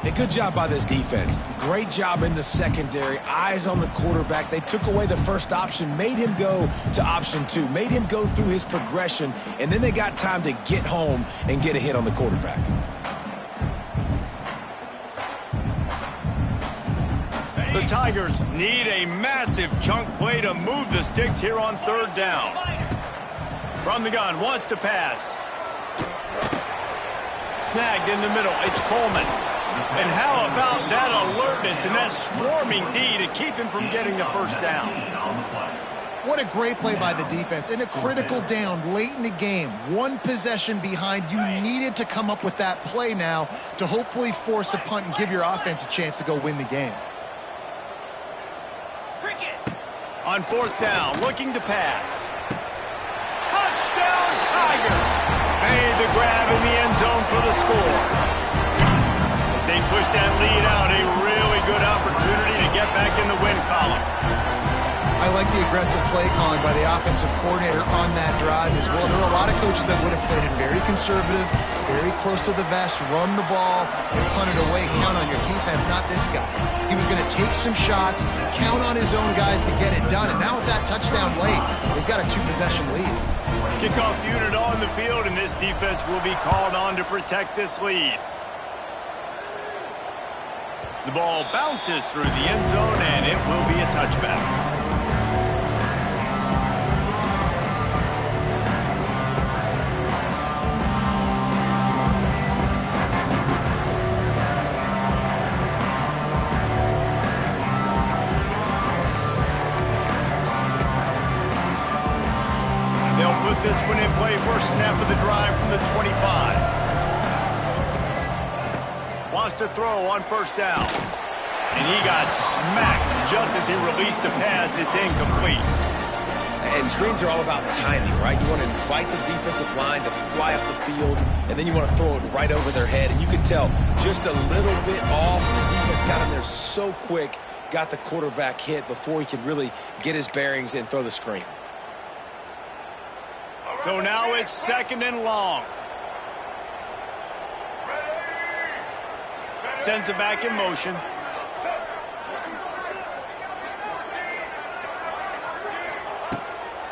A good job by this defense. Great job in the secondary. Eyes on the quarterback. They took away the 1st option, made him go to option 2, made him go through his progression, and then they got time to get home and get a hit on the quarterback. The Tigers need a massive chunk play to move the sticks here on 3rd down. From the gun, wants to pass. Snagged in the middle, it's Coleman. And how about that alertness and that swarming D to keep him from getting the 1st down? What a great play by the defense. In a critical down late in the game, one possession behind, you needed to come up with that play now to hopefully force a punt and give your offense a chance to go win the game. On fourth down, looking to pass. Touchdown, Tigers! Made the grab in the end zone for the score. As they push that lead out, a really good opportunity to get back in the win column. I like the aggressive play calling by the offensive coordinator on that drive as well. There are a lot of coaches that would have played it very conservative, very close to the vest, run the ball, and punt it away. Count on your defense, not this guy. He was going to take some shots, count on his own guys to get it done. And now with that touchdown late, they've got a two-possession lead. Kickoff unit on the field, and this defense will be called on to protect this lead. The ball bounces through the end zone, and it will be a touchback. Put this one in play, first snap of the drive from the 25. Wants to throw on first down. And he got smacked just as he released the pass. It's incomplete. And screens are all about timing, right? You want to invite the defensive line to fly up the field, and then you want to throw it right over their head. And you can tell just a little bit off. The defense got in there so quick, got the quarterback hit before he could really get his bearings and throw the screen. So now it's second and long. Sends it back in motion.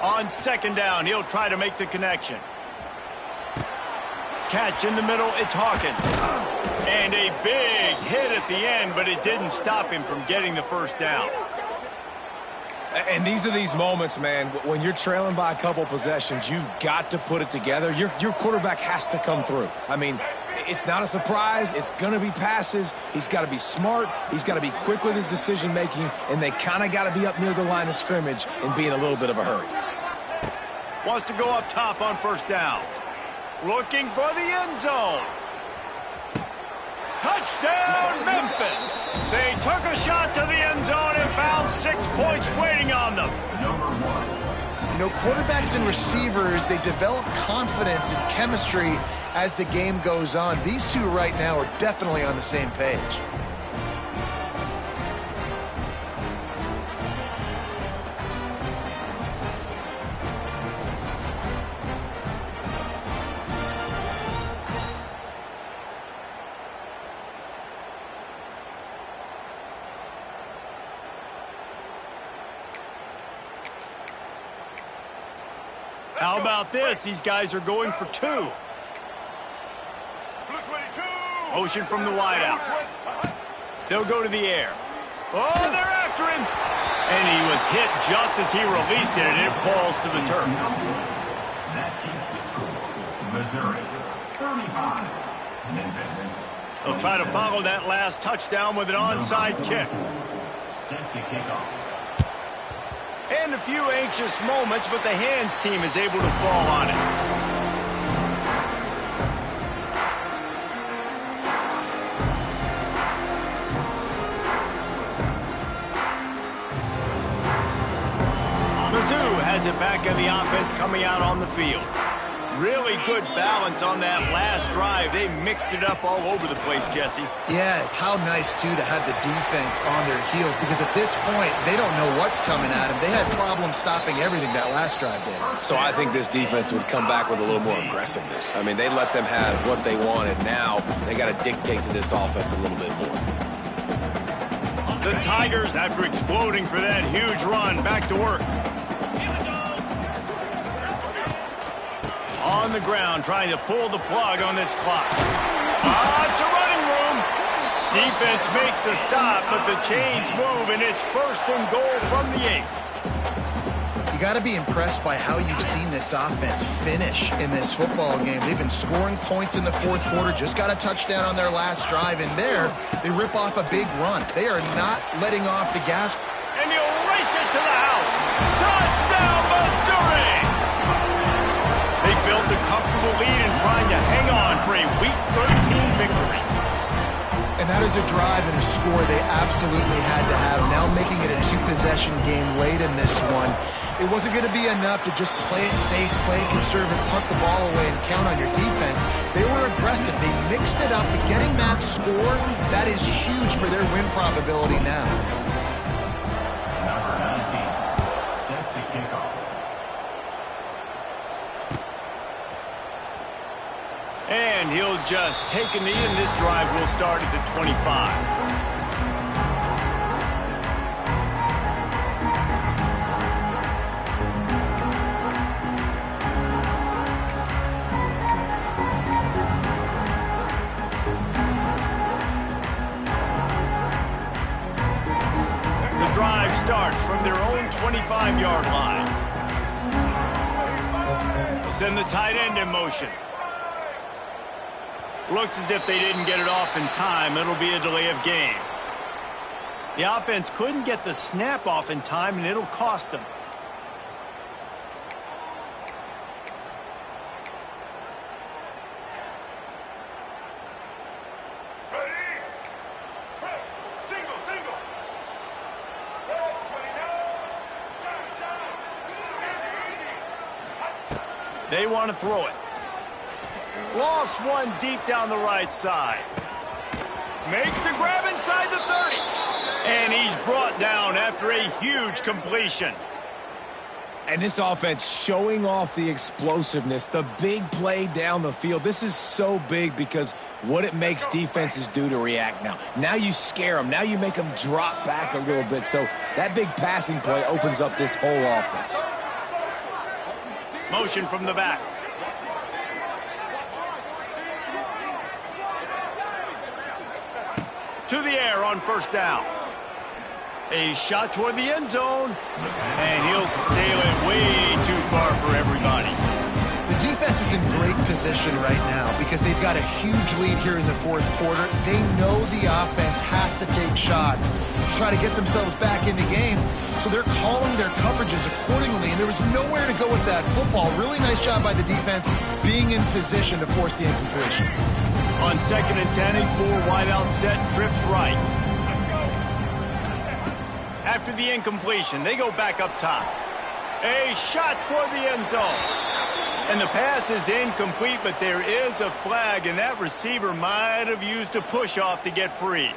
On second down, he'll try to make the connection. Catch in the middle, it's Hawkins. And a big hit at the end, but it didn't stop him from getting the first down. And these are these moments, man, when you're trailing by a couple possessions, you've got to put it together. Your quarterback has to come through. I mean, it's not a surprise. It's going to be passes. He's got to be smart. He's got to be quick with his decision-making, and they kind of got to be up near the line of scrimmage and be in a little bit of a hurry. Wants to go up top on first down. Looking for the end zone. Touchdown, Memphis! They took a shot to the end zone and found 6 points waiting on them. You know, quarterbacks and receivers, they develop confidence and chemistry as the game goes on. These two right now are definitely on the same page. How about this? These guys are going for two. Motion from the wideout. They'll go to the air. Oh, they're after him. And he was hit just as he released it, and it falls to the turf. That keeps the score. Missouri, 35, Memphis. They'll try to follow that last touchdown with an onside kick. Set to kick off. And a few anxious moments, but the hands team is able to fall on it. Mizzou has it back in the offense coming out on the field. Really good balance on that last drive. They mixed it up all over the place, Jesse. Yeah, how nice, too, to have the defense on their heels, because at this point, they don't know what's coming at them. They had problems stopping everything that last drive did. So I think this defense would come back with a little more aggressiveness. I mean, they let them have what they wanted. Now they got to dictate to this offense a little bit more. The Tigers, after exploding for that huge run, back to work. On the ground, trying to pull the plug on this clock. It's a running room. Defense makes a stop, but the chains move, and it's first and goal from the 8. You got to be impressed by how you've seen this offense finish in this football game. They've been scoring points in the fourth quarter, just got a touchdown on their last drive, and there they rip off a big run. They are not letting off the gas. And he'll race it to the house. Touchdown! was a drive and a score they absolutely had to have. Now making it a two-possession game late in this one. It wasn't going to be enough to just play it safe, play it conservative, punt the ball away, and count on your defense. They were aggressive. They mixed it up, but getting that score, that is huge for their win probability now. Number 19, set to kick off. And he'll just take a knee, and this drive will start at the 25. The drive starts from their own 25-yard line. They'll send the tight end in motion. Looks as if they didn't get it off in time. It'll be a delay of game. The offense couldn't get the snap off in time, and it'll cost them. They want to throw it. Lost one deep down the right side. Makes the grab inside the 30. And he's brought down after a huge completion. And this offense showing off the explosiveness, the big play down the field. This is so big because what it makes defenses do to react now. Now you scare them. Now you make them drop back a little bit. So that big passing play opens up this whole offense. Motion from the back. To the air on first down. A shot toward the end zone. And he'll sail it way too far for everybody. The defense is in great position right now because they've got a huge lead here in the fourth quarter. They know the offense has to take shots to try to get themselves back in the game. So they're calling their coverages accordingly, and there was nowhere to go with that football. Really nice job by the defense being in position to force the incompletion. On 2nd and 10, a four-wide out set, trips right. After the incompletion, they go back up top. A shot toward the end zone. And the pass is incomplete, but there is a flag, and that receiver might have used a push-off to get free.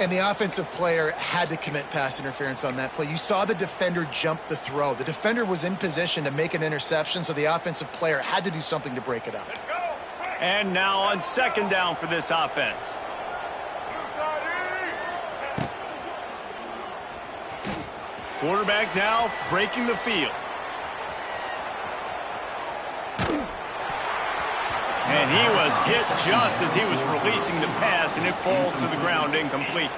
And the offensive player had to commit pass interference on that play. You saw the defender jump the throw. The defender was in position to make an interception, so the offensive player had to do something to break it up. And now on 2nd down for this offense. Quarterback now breaking the field. And he was hit just as he was releasing the pass, and it falls to the ground incomplete.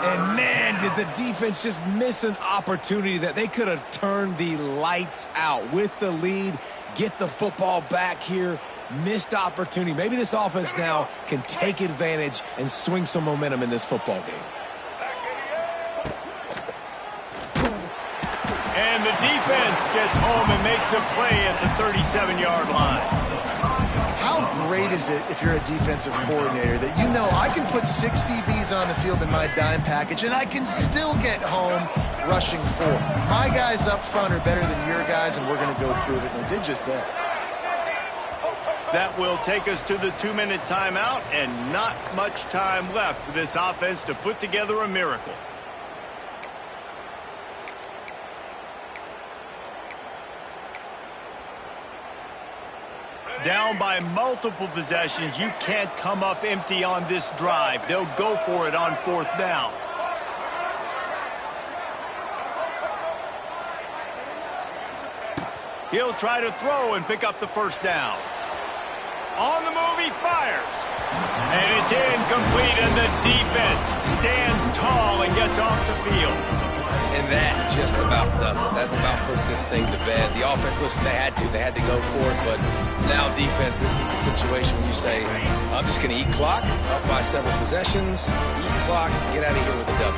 And man, did the defense just miss an opportunity that they could have turned the lights out with the lead, get the football back here. Missed opportunity. Maybe this offense now can take advantage and swing some momentum in this football game. And the defense gets home and makes a play at the 37-yard line. How great is it if you're a defensive coordinator that you know I can put 6 DBs on the field in my dime package and I can still get home rushing 4. My guys up front are better than your guys, and we're going to go prove it. And they did just that. That will take us to the 2-minute timeout, and not much time left for this offense to put together a miracle. Down by multiple possessions, you can't come up empty on this drive. They'll go for it on 4th down. He'll try to throw and pick up the first down. On the move, he fires. And it's incomplete, and the defense stands tall and gets off the field. And that just about does it. That about puts this thing to bed. The offense, listen, they had to go for it, but now defense, this is the situation when you say, I'm just going to eat clock, up by several possessions, eat clock, get out of here with a W.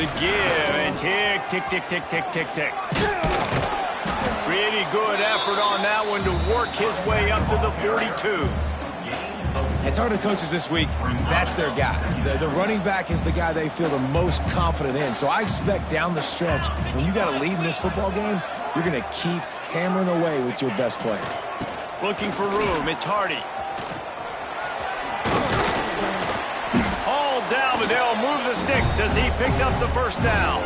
The give, and tick, tick, tick, tick, tick, tick, tick. Pretty good effort on that one to work his way up to the 42. And talking to coaches this week, that's their guy. The running back is the guy they feel the most confident in. So I expect down the stretch, when you got a lead in this football game, you're going to keep hammering away with your best player. Looking for room. It's Hardy. All down, but they'll move the sticks as he picks up the first down.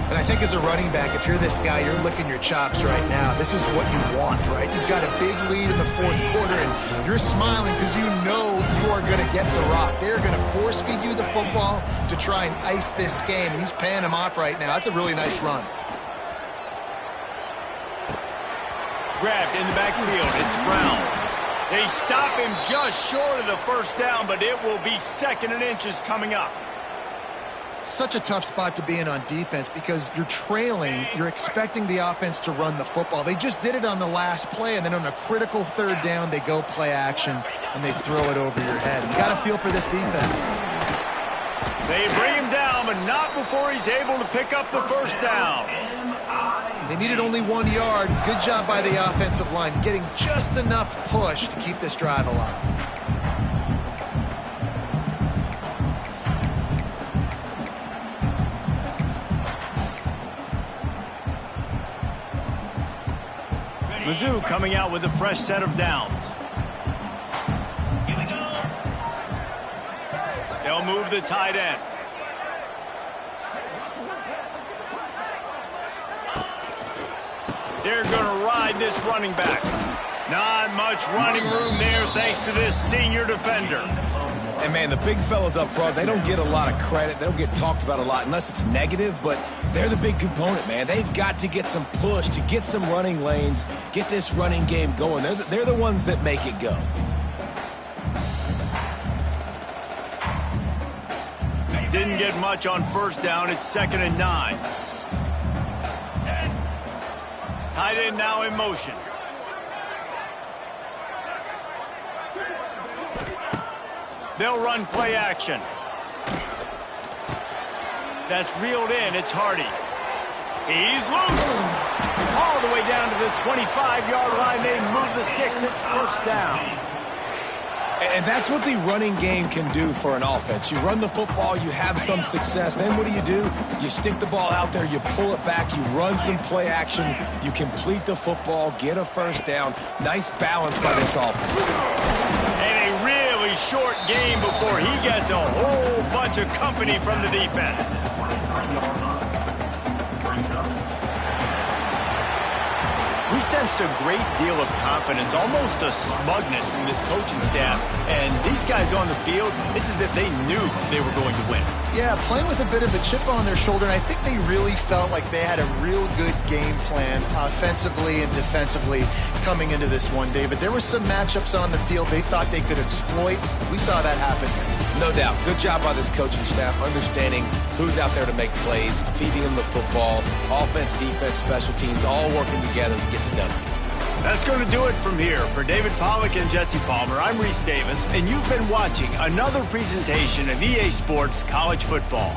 And I think as a running back, if you're this guy, you're licking your chops right now. This is what you want, right? You've got a big lead in the fourth quarter, and you're smiling because you know you are going to get the rock. They're going to force-feed you the football to try and ice this game. He's paying him off right now. That's a really nice run. Grabbed in the backfield. It's Brown. They stop him just short of the first down, but it will be 2nd and inches coming up. Such a tough spot to be in on defense because you're trailing, you're expecting the offense to run the football. They just did it on the last play, and then on a critical 3rd down, they go play action, and they throw it over your head. You got to feel for this defense. They bring him down, but not before he's able to pick up the first down. They needed only 1 yard. Good job by the offensive line, getting just enough push to keep this drive alive. Mizzou coming out with a fresh set of downs. They'll move the tight end. They're going to ride this running back. Not much running room there thanks to this senior defender. And, man, the big fellas up front, they don't get a lot of credit. They don't get talked about a lot unless it's negative, but they're the big component, man. They've got to get some push, to get some running lanes, get this running game going. They're the ones that make it go. Didn't get much on first down. It's 2nd and 9. Tight end now in motion. They'll run play action. That's reeled in. It's Hardy. He's loose. All the way down to the 25-yard line. They move the sticks. It's first down. And that's what the running game can do for an offense. You run the football, you have some success. Then what do? You stick the ball out there, you pull it back, you run some play action, you complete the football, get a first down. Nice balance by this offense. And a really short game before he gets a whole bunch of company from the defense. We sensed a great deal of confidence, almost a smugness from this coaching staff. And these guys on the field, it's as if they knew they were going to win. Yeah, playing with a bit of a chip on their shoulder, and I think they really felt like they had a real good game plan offensively and defensively coming into this one, David. There were some matchups on the field they thought they could exploit. We saw that happen. No doubt. Good job by this coaching staff, understanding who's out there to make plays, feeding them the football, offense, defense, special teams, all working together to get the W. That's going to do it from here. For David Pollack and Jesse Palmer, I'm Reese Davis, and you've been watching another presentation of EA Sports College Football.